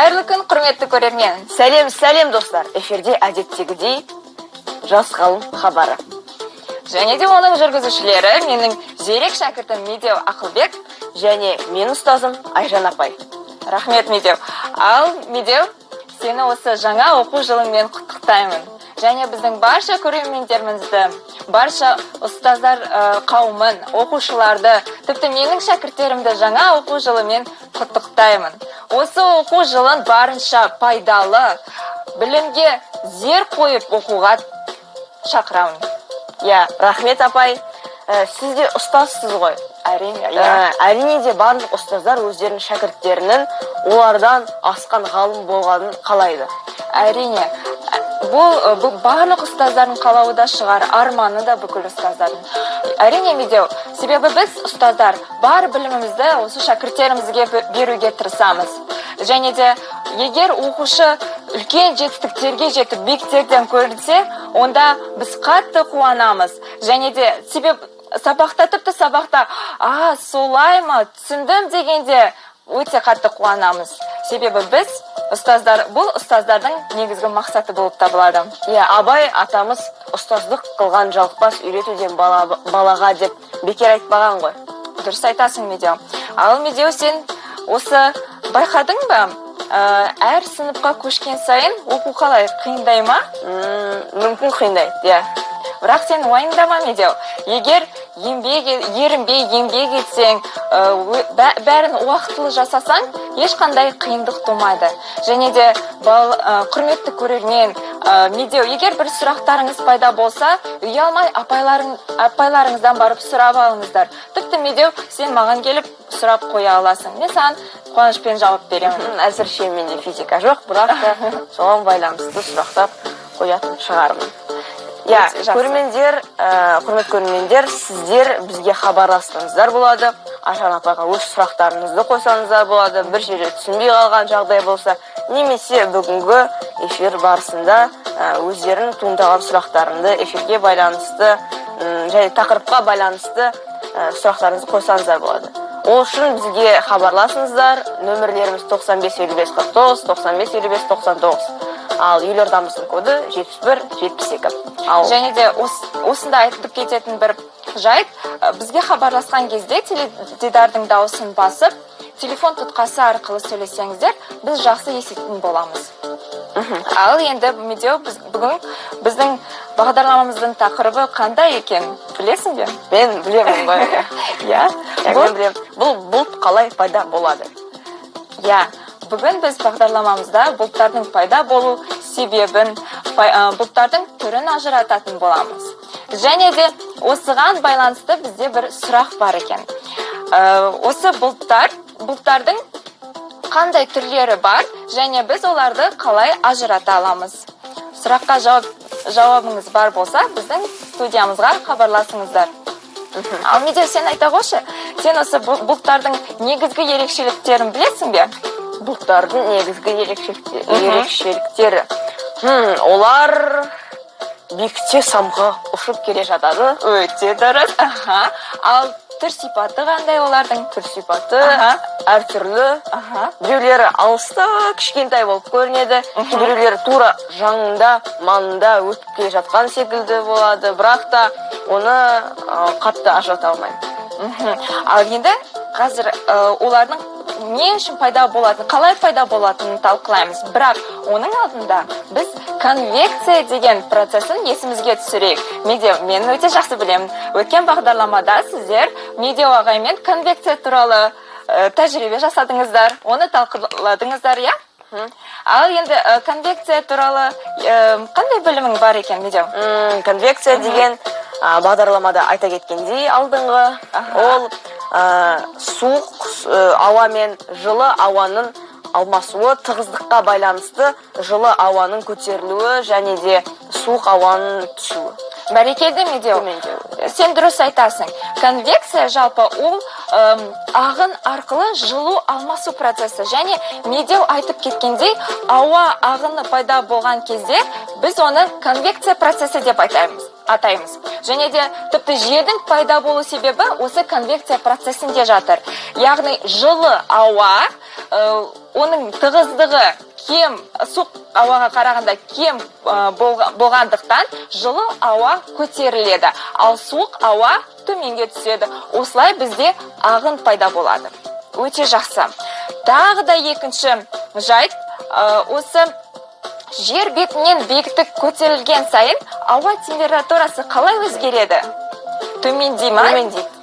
Қайырлы күн, құрметті көрермен. Сәлем достар. Эфирде әдеттегідей жас ғалым хабары. Және де оның жүргізушілері менің зерек шәкіртім Медеу Ақылбек және мен ұстазым Айжан апай. Рахмет, Медеу. Ал Медеу, сені осы жаңа оқу жылымен құттықтаймын. Және біздің барша көрермендерімізді, барша ұстаздар қауымын, оқушыларды, тіпті менің шәкірттерімді жаңа оқу жылымен құттықтаймын. Осы оқу жылын барынша пайдалы, білімге зер қойып оқуға шақырамын. Рахмет апай. Сіз де ұстазсыз ғой. Әрине де барлық ұстаздар өздерінің шәкірттерінің олардан асқан ғалым болғанын қалайды. Әрине, бұл барлық ұстаздардың қалауы да шығар, арманы да бүкіл ұстаздардың. Әрине, Медеу, себебі біз ұстаздар бар білімімізді осы шәкірттерімізге беруге тырысамыз. Және де егер оқушы үлкен жетістіктерге жетіп биіктерден көрінсе, онда біз қатты қуанамыз. Және де себеб тіпті сабақта солай ма, түсіндім дегенде өте қатты қуанамыз. Себебі біз бұл ұстаздардың негізгі мақсаты болып табылады. Абай атамыз ұстаздық қылған жалықпас үйретуден балаға деп бекер айтпаған ғой. Дұрыс айтасың, Медеу. Ал Медеу, сен осы байқадың ба? Әр сыныпқа көшкен сайын оқу қалай, қиындай ма? Мүмкін қиындайды, Бірақ сен уайымдама, Медеу. Егер ерінбей еңбек етсең, бәрін уақытылы жасасаң, ешқандай қиындық тумайды. Және де құрметті көрермен, Медеу, егер бір сұрақтарыңыз пайда болса, ұялмай апайларыңыздан барып сұрап алыңыздар. Тіпті Медеу, сен маған келіп сұрап қоя аласың. Мен саған қуанышпен жауап беремін. Әзірше менде физика жоқ, бірақ та соған байланысты сұрақтар қоятын шығармын. Көрермендер, құрметті көрермендер, сіздер бізге хабарластыңыздар болады. Айжан апайға өз сұрақтарыңызды қойсаңыздар болады. Бір жерде түсінбей қалған жағдай болса, немесе бүгінгі эфир барысында өздерінің туындаған сұрақтарыңды эфирге байланысты және тақырыпқа байланысты сұрақтарыңызды қойсаңыздар болады. Ол үшін бізге хабарласыңыздар. Нөмірлеріміз 95-55-49, 95-55-99. Ал елордамыздың коды 71-72. Және де осында айтып кететін бір жайт, бізге хабарласқан кезде теледидардың дауысын басып, телефон тұтқасы арқылы сөйлесеңіздер, біз жақсы еститін боламыз. Ал енді, Медеу, бүгін біздің бағдарламамыздың тақырыбы қандай екен? Білесің бе? Мен білемін ғой. Мен білемін. Бұл бұлт қалай пайда болады? Бүгін біз бағдарламамызда бұлттардың пайда болу себебін, бұлттардың түрін ажырататын боламыз. Және де осыған байланысты бізде бір сұрақ бар екен. Осы бұлттардың қандай түрлері бар, және біз оларды қалай ажырата аламыз? Сұраққа жауабыңыз бар болса, біздің студиямызға хабарласыңыздар. Ал Медеу, сен айта қойшы, сен осы бұлттардың негізгі ерекшеліктерін білесің бе? Бұлттардың негізгі ерекшеліктері. Олар биікте самға ұшып келе жатады. Өте дұрыс. Ал түр сипаты қандай олардың? Түр сипаты әртүрлі. Біреулері алыста кішкентай болып көрінеді. Біреулері тура жанында, маңында өтіп келе жатқан секілді болады. Бірақ та оны қатты ажырата алмаймын. Ал енді қазір олардың не үшін пайда болатынын, қалай пайда болатынын талқылаймыз. Бірақ оның алдында біз конвекция деген процесін есімізге түсірейік. Медеу, мен өте жақсы білемін. Өткен бағдарламада сіздер Медеу ағаймен конвекция туралы тәжірибе жасадыңыздар, оны талқыладыңыздар, Ал енді конвекция туралы қандай білімің бар екен, Медеу? Конвекция деген бағдарламада айта кеткендей алдыңғы, ол суық ауа мен жылы ауаның алмасуы, тығыздыққа байланысты жылы ауаның көтерілуі және де суық ауаның түсуі. Бәрекелді, Медеу. Сен дұрыс айтасың. Конвекция жалпы ол ағын арқылы жылу алмасу процесі. Және Медеу айтып кеткендей, ауа ағыны пайда болған кезде біз оны конвекция процесі деп атаймыз. Және де тіпті жердің пайда болу себебі осы конвекция процесінде жатыр. Яғни жылы ауа оның тығыздығы кем, суық ауаға қарағанда кем болғандықтан жылы ауа көтеріледі, ал суық ауа төменге түседі. Осылай бізде ағын пайда болады. Өте жақсы. Тағы да екінші жайт, осы жер бетінен биіктік көтерілген сайын ауа температурасы қалай өзгереді? Төмендей ма?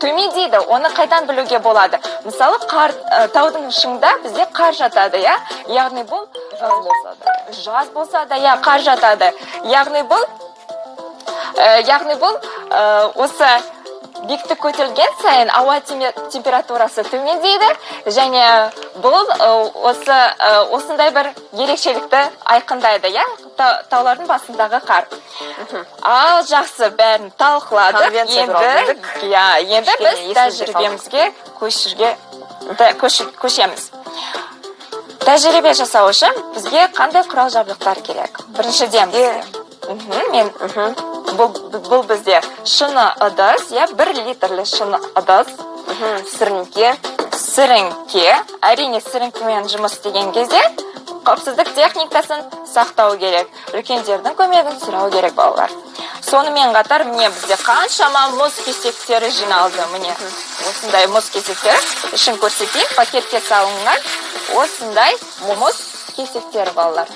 Төмендейді. Оны қайдан білуге болады? Мысалы, таудың шыңында бізде қар жатады, я? Яғни бұл жаз болса да, я, қар жатады. Яғни бұл осы биіктік көтерілген сайын ауа температурасы төмендейді, және бұл осындай бір ерекшелікті айқындайды, я? Таулардың басындағы қар. Ал жақсы, бәрін талқыладық. Енді біз тәжірибемізге көшеміз. Тәжірибе жасау үшін бізге қандай құрал жабдықтар керек? Біріншіден бұл бізде шыны ыдыс, 1 литрлі шыны ыдыс, сіріңке. Әрине, сіріңкемен жұмыс істеген кезде қауіпсіздік техникасын сақтау керек. Үлкендердің көмегін сұрау керек, балалар. Сонымен қатар, міне бізде қаншама мұз кесектері жиналды. Міне, осындай мұз кесектері үшін көрсетейін, пакетке салынған осындай мұз кесектері, балалар.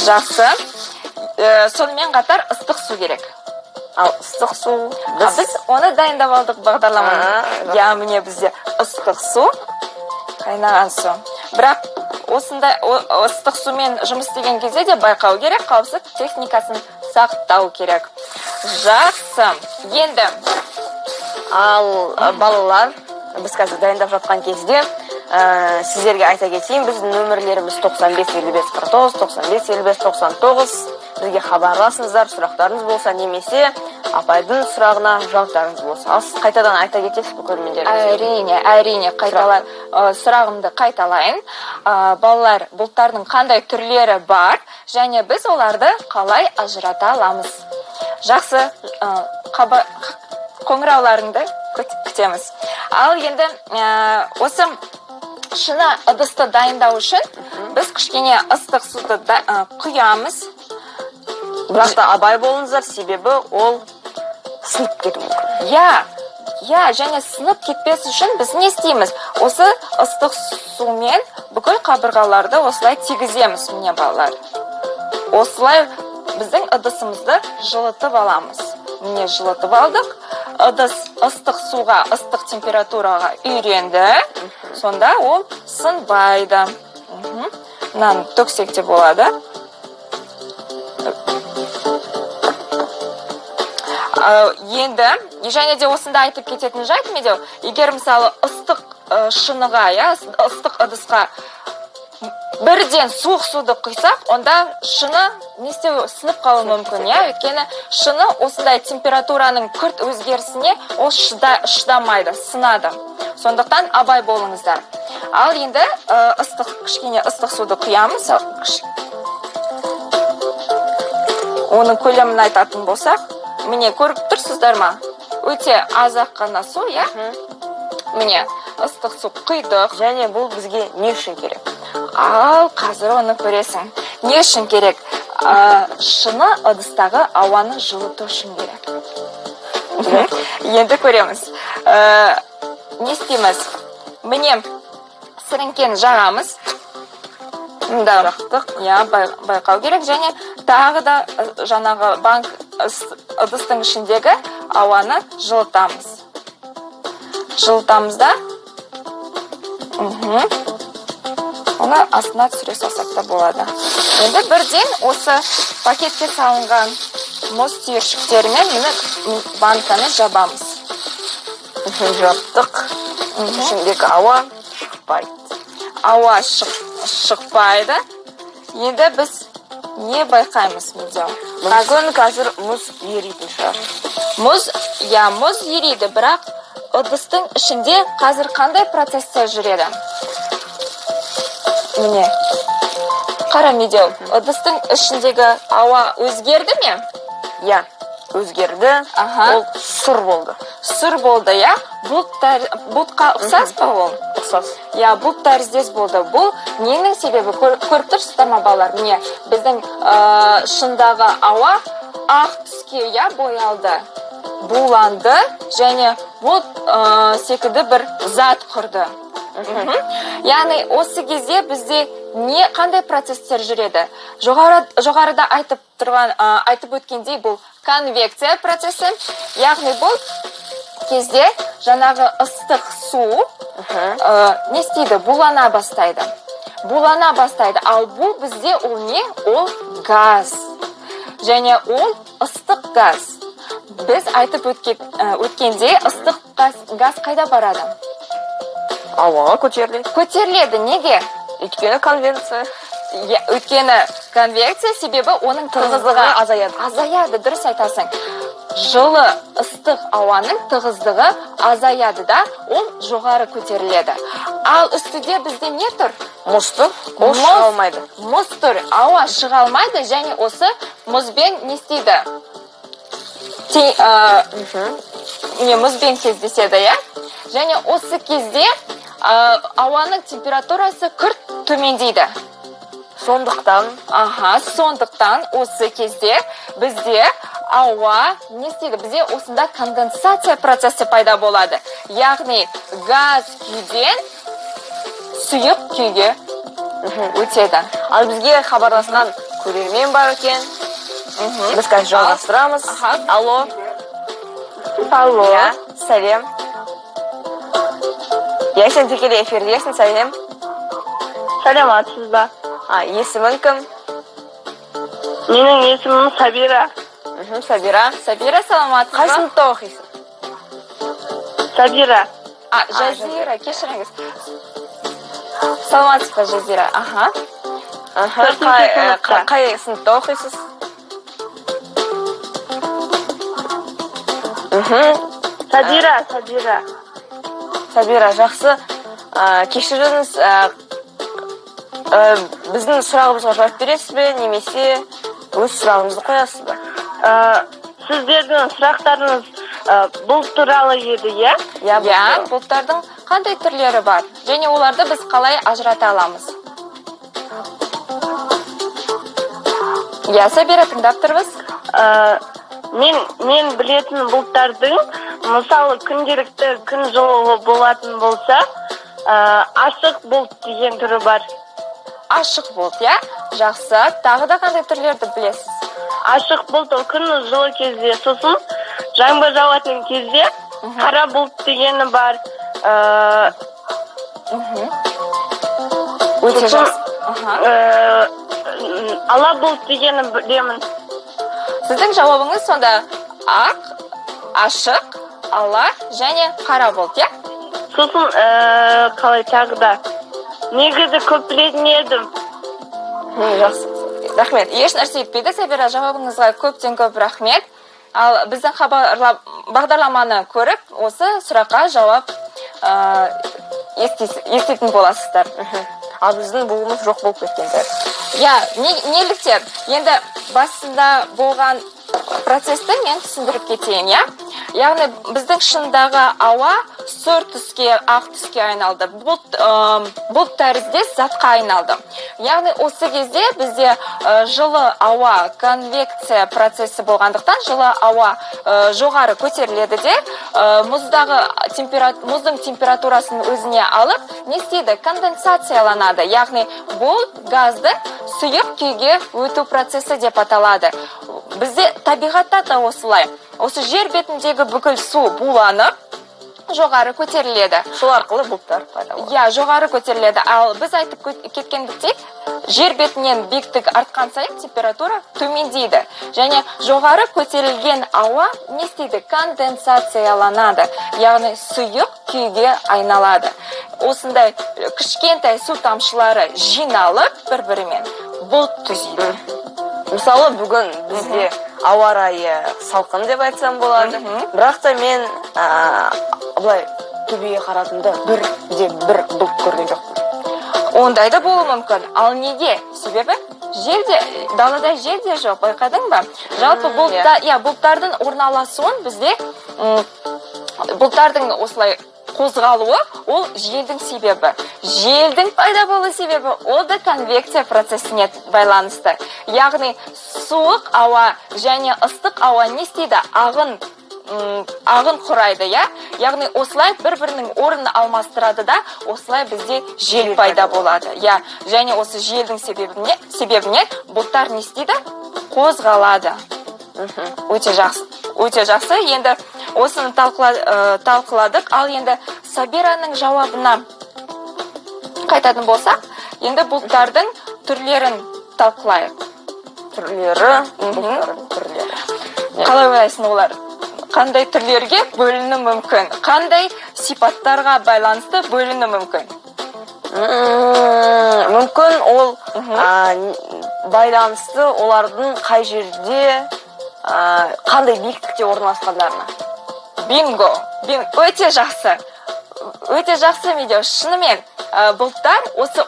Жақсы. Сонымен қатар ыстық су керек. Ал ыстық су, біз оны дайындап алдық бағдарламаны. Я, міне бізде ыстық су, қайнаған су. Бірақ осындай ыстық сумен жұмыс істеген кезде де байқау керек, қауіпсіздік техникасын сақтау керек. Жақсы. Енді ал балалар, біз қазір дайындап жатқан кезде сіздерге айта кетейін, біздің нөмірлеріміз 95-55-49, 95-55-99. Бізге хабарласыңыздар, сұрақтарыңыз болса, немесе апайдың сұрағына жауаптарыңыз болса. Ал сіз қайтадан айта кетесіз бе көрермендеріңізге? Әрине, сұрағымды қайталайын. Балалар, бұлттардың қандай түрлері бар, және біз оларды қалай ажырата аламыз? Жақсы, қоңырауларыңды күтеміз. Ал енді осы шыны ыдысты дайындау үшін біз кішкене ыстық суды құямыз. Бірақ та абай болыңыздар, себебі ол сынып кетуі мүмкін. Және сынып кетпес үшін біз не істейміз? Осы ыстық сумен бүкіл қабырғаларды осылай тигіземіз, міне балалар. Осылай біздің ыдысымызды жылытып аламыз. Міне жылытып алдық. Ыдыс ыстық суға, ыстық температураға үйренді. Сонда ол сынбайды. Мынаны төксек те болады. Енді, және де осында айтып кететін жайт медеу, егер мысалы ыстық шыныға, ыстық ыдысқа бірден суық суды құйсақ, онда шыны сынып қалуы мүмкін, өйткені шыны осындай температураның күрт өзгерісіне ол шыдамайды, сынады. Сондықтан абай болыңыздар. Ал енді кішкене ыстық суды құямыз. Оның көлемін айтатын болсақ, міне көріп тұрсыздар ма? Өте аз-ақ қана су, Міне, ыстық су құйдық. Және бұл бізге не үшін керек? Ал қазір оны көресің. Не үшін керек? Шыны ыдыстағы ауаны жылыту үшін керек. Енді көреміз. Не істейміз? Міне, сіріңкені жағамыз. Жақтық, байқау керек. Және тағы да жаңағы банк ыдыстың ішіндегі ауаны жылытамыз. Жылытамыз да. Оны астына түсіре салсақ та болады. Енді бірден осы пакетке салынған мұз түйіршіктерімен мені банканы жабамыз. Жаптық. Ішіндегі ауа шықпайды. Ауа шықпайды. Енді біз не байқаймыз медеу? Мүмкін қазір мұз еритін шығар. Мұз ериді, бірақ ыдыстың ішінде қазір қандай процесстер жүреді? Міне, қара медеу, ыдыстың ішіндегі ауа өзгерді ме? өзгерді. Аха. Ол сұр болды. Сұр болды, я? Бұлтқа ұқсас па ол? Ұқсас. Я, бұлт тәріздес болды. Бұл ненің себебі? Көріп тұрсыздар ма балалар? Міне, біздің шындағы ауа ақ түске я боялды, буланды және бұлт секілді бір зат құрды. Яғни осы кезде бізде қандай процесстер жүреді? Жоғарыда айтып өткендей бұл конвекция процесі. Яғни бұл кезде жаңағы ыстық су не істейді? Булана бастайды. Ал бұл бізде ол не? Ол газ. Және ол ыстық газ. Біз айтып өткенде ыстық газ қайда барады? Ауаға көтеріледі. Көтеріледі. Неге? Өйткені конвекция. Өйткені конвекция себебі оның тығыздығы азаяды. Дұрыс айтасың. Жылы ыстық ауаның тығыздығы азаяды да, ол жоғары көтеріледі. Ал үстіде бізде не тұр? Мұз тұр, ол шыға алмайды. Мұз тұр, ауа шыға алмайды, және осы мұзбен не істейді? Мұзбен кездеседі, я? Және осы кезде ауаның температурасы күрт төмендейді. Сондықтан осы кезде бізде ауа не істейді? Бізде осында конденсация процесі пайда болады. Яғни газ күйден сұйық күйге өтеді. Ал бізге хабарласқан көрермен бар екен. Біз қазір жалғастырамыз. Алло. Алло. Сәлем. Сен тікелей эфирдесің, сәлем. Саламатсыз ба? Есімің кім? Менің есімім Сабира. Сабира. Сабира, саламатсыз ба? Қай сыныпта оқисың? Сабира. Жазира, кешіріңіз. Саламатсыз ба, Жазира? Қай сыныпта оқисыз? Сабира, жақсы. Кешіріңіз, біздің сұрағымызға жауап бересіз бе, немесе өз сұрағымызды қоясыз ба? Сіздердің сұрақтарыңыз бұл туралы еді, е? Бұлттардың қандай түрлері бар? Және оларды біз қалай ажырата аламыз? Сабира, тыңдап тұрмыз? Мен білетін бұлттардың, мысалы күнделікті күн жылы болатын болса, ашық бұлт деген түрі бар. Ашық бұлт, я? Жақсы. Тағы да қандай түрлерді білесіз? Ашық бұлт ол күн жылы кезде, сосын жаңбыр жауатын кезде қара бұлт дегені бар. Өте жақсы. Ала бұлт дегені білемін. Сіздің жауабыңыз сонда ақ, ашық, ала және қара бұлт, я? Сосын қалай тағы да негізі көп білетін едім. Жақсы. Рахмет. Еш нәрсе етпейді, Сабира, жауабыңызға көптен көп рахмет. Ал біздің бағдарламаны көріп, осы сұраққа жауап еститін боласыздар. Ал біздің бұғымыз жоқ болып кеткендер. Неліктен? Енді басында болған процесті мен түсіндіріп кетейін, я? Яғни біздің шындағы ауа сұр түске, ақ түске айналды. Бұлт тәріздес затқа айналды. Яғни осы кезде бізде жылы ауа конвекция процесі болғандықтан жылы ауа жоғары көтеріледі де, мұздың температурасын өзіне алып, не істейді? Конденсацияланады. Яғни бұл газды сұйық күйге өту процесі деп аталады. Бізде табиғатта да осылай. Осы жер бетіндегі бүкіл су буланып, жоғары көтеріледі. Сол арқылы бұлттар пайда болады. Жоғары көтеріледі. Ал біз айтып кеткендіктей, жер бетінен биіктік артқан сайын температура төмендейді. Және жоғары көтерілген ауа не істейді? Конденсацияланады. Яғни сұйық күйге айналады. Осындай кішкентай су тамшылары жиналып бір-бірімен бұлт түзейді. Мысалы, бүгін бізде ауа райы салқын деп айтсам болады. Бірақ та мен былай төбеге қарадымда бір бұлт көрген жоқпын. Ондай да болуы мүмкін. Ал неге? Себебі? далада жел де жоқ, байқадың ба? Жалпы бұлттардың орналасуын бізде бұлттардың осылай қозғалуы ол желдің себебі. Желдің пайда болу себебі ол да конвекция процесіне байланысты. Яғни суық ауа және ыстық ауа не істейді? Ағын құрайды, я? Яғни осылай бір-бірінің орнын алмастырады да, осылай бізде жел пайда болады. Я, және осы желдің себебінен бұлттар не істейді? Қозғалады. Өте жақсы. Өте жақсы. Енді осыны талқыладық. Ал енді Сабираның жауабына қайтатын болсақ, енді бұлттардың түрлерін талқылайық. Түрлері. Қалай ойлайсың олар? Қандай түрлерге бөліну мүмкін? Қандай сипаттарға байланысты бөліну мүмкін? Мүмкін ол байланысты олардың қай жерде, қандай биіктікте орналасқандарына. Бинго. Өте жақсы. Өте жақсы Медеу. Шынымен бұлттар осы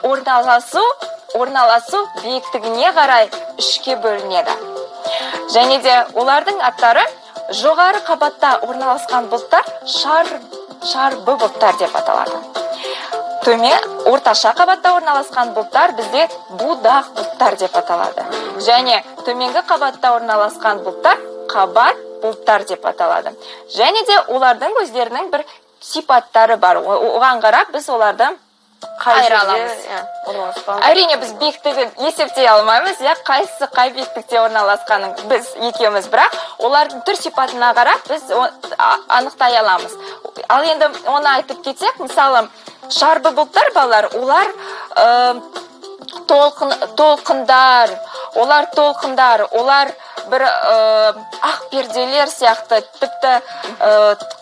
орналасу биіктігіне қарай үшке бөлінеді. Және де олардың аттары жоғары қабатта орналасқан бұлттар шарбы бұлттар деп аталады. Орташа қабатта орналасқан бұлттар бізде будақ бұлттар деп аталады. Және төменгі қабатта орналасқан бұлттар қабат бұлттар деп аталады. Және де олардың өздерінің бір сипаттары бар. Оған қарап біз оларды айыра аламыз. Әрине біз биіктігін есептей алмаймыз, қайсысы қай биіктікте орналасқанын біз екеуміз, бірақ олардың түр сипатына қарап біз анықтай аламыз. Ал енді оны айтып кетсек, мысалы шарбы бұлттар балалар, олар толқындар, олар бір ақ перделер сияқты, тіпті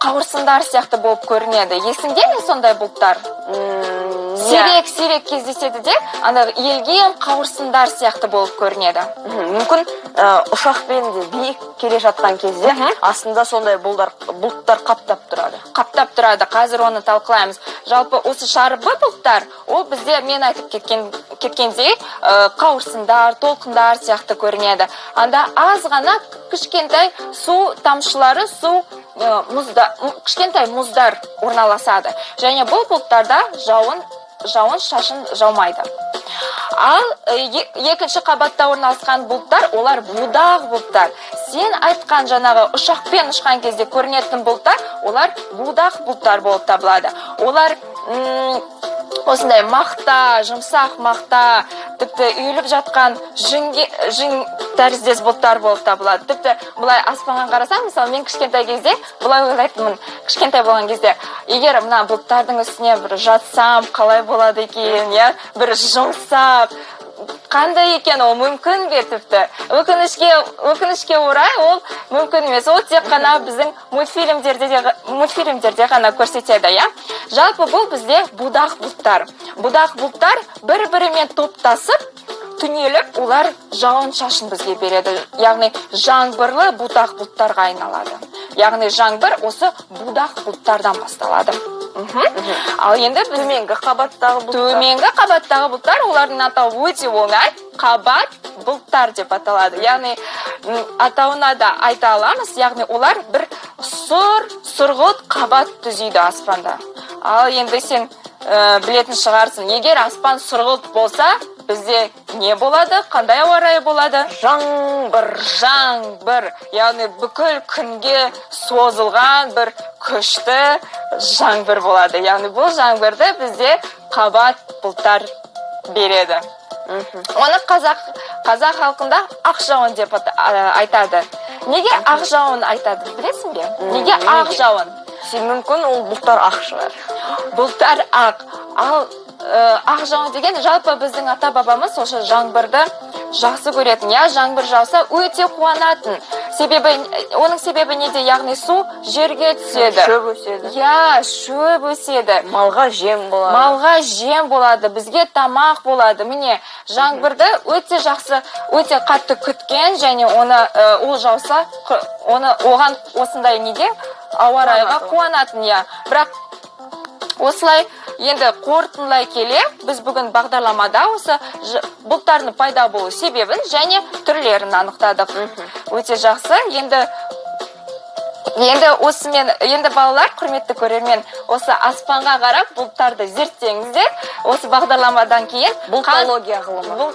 қауырсындар сияқты болып көрінеді. Есіңде ме сондай бұлттар? Сирек кездеседі де, елген қауырсындар сияқты болып көрінеді. Мүмкін ұшақпен де биік келе жатқан кезде астында сондай бұлттар қаптап тұрады. Қаптап тұрады. Қазір оны талқылаймыз. Жалпы осы шарбы бұлттар, ол бізде мен айтып кеткендей қауырсындар, толқындар сияқты көрінеді. Анда аз ғана кішкентай су тамшылары, кішкентай мұздар орналасады. Және бұл бұлттарда жауын шашын жаумайды. Ал екінші қабатта орналасқан бұлттар, олар будақ бұлттар. Сен айтқан жаңағы ұшақпен ұшқан кезде көрінетін бұлттар, олар будақ бұлттар болып табылады. Олар осындай мақта, жұмсақ мақта, тіпті үйіліп жатқан жың тәріздес бұлттар болып табылады. Тіпті бұлай аспанға қарасам, мысалы мен кішкентай кезде бұлай ойлайтынмын, кішкентай болған кезде, егер мына бұлттардың үстіне бір жатсам, қалай болады екен, бір жұмсақ, қандай екен, ол мүмкін бе тіпті? Өкінішке орай ол мүмкін емес. Ол тек қана біздің мультфильмдерде ғана көрсетеді, Жалпы бұл бізде будақ бұлттар. Будақ бұлттар бір-бірімен топтасып, түнеліп, олар жауын шашын бізге береді. Яғни жаңбырлы будақ бұлттарға айналады. Яғни жаңбыр осы будақ бұлттардан басталады. Ал енді төменгі қабаттағы бұлттар, олардың атауы өте оңай, қабат бұлттар деп аталады. Яғни атауына да айта аламыз, яғни олар бір сұрғылт қабат түзейді аспанда. Ал енді сен білетін шығарсың, егер аспан сұрғылт болса, бізде не болады? Қандай ауа райы болады? Жаңбыр. Яғни бүкіл күнге созылған бір күшті жаңбыр болады. Яғни бұл жаңбырды бізде қабат бұлттар береді. Оны қазақ халқында ақ жауын деп айтады. Неге ақ жауын айтады, білесің бе? Неге ақ жауын? Мүмкін ол бұлттар ақ шығар. Бұлттар ақ. Ал ақ жауын деген жалпы біздің ата-бабамыз осы жаңбырды жақсы көретін. Жаңбыр жауса өте қуанатын. Оның себебі неде? Яғни су жерге түседі. Шөп өседі. Шөп өседі. Малға жем болады. Бізге тамақ болады. Міне, жаңбырды өте жақсы, өте қатты күткен, және ол жауса, оған осындай неге? Ауа райға қуанатын, Бірақ осылай енді қорытындылай келе біз бүгін бағдарламада осы бұлттардың пайда болу себебін және түрлерін анықтадық. Өте жақсы. Енді балалар, құрметті көрермен, осы аспанға қарап бұлттарды зерттеңіздер. Осы бағдарламадан кейін бұлтология ғылымы.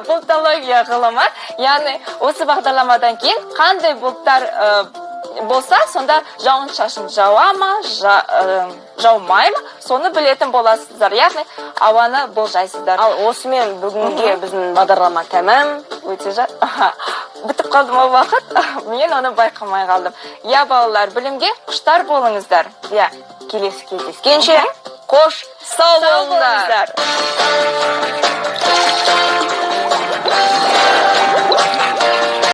Бұлтология ғылымы. Яғни осы бағдарламадан кейін қандай бұлттар болса, сонда жауын шашын жауа ма, жаумай ма, соны білетін боласыздар. Яғни ауаны болжайсыздар. Ал осымен бүгінге біздің бағдарлама тәмам. Өте бітіп қалды ма уақыт? Мен оны байқамай қалдым. Балалар, білімге құштар болыңыздар. Келесі кездескенше қош сау болыңыздар.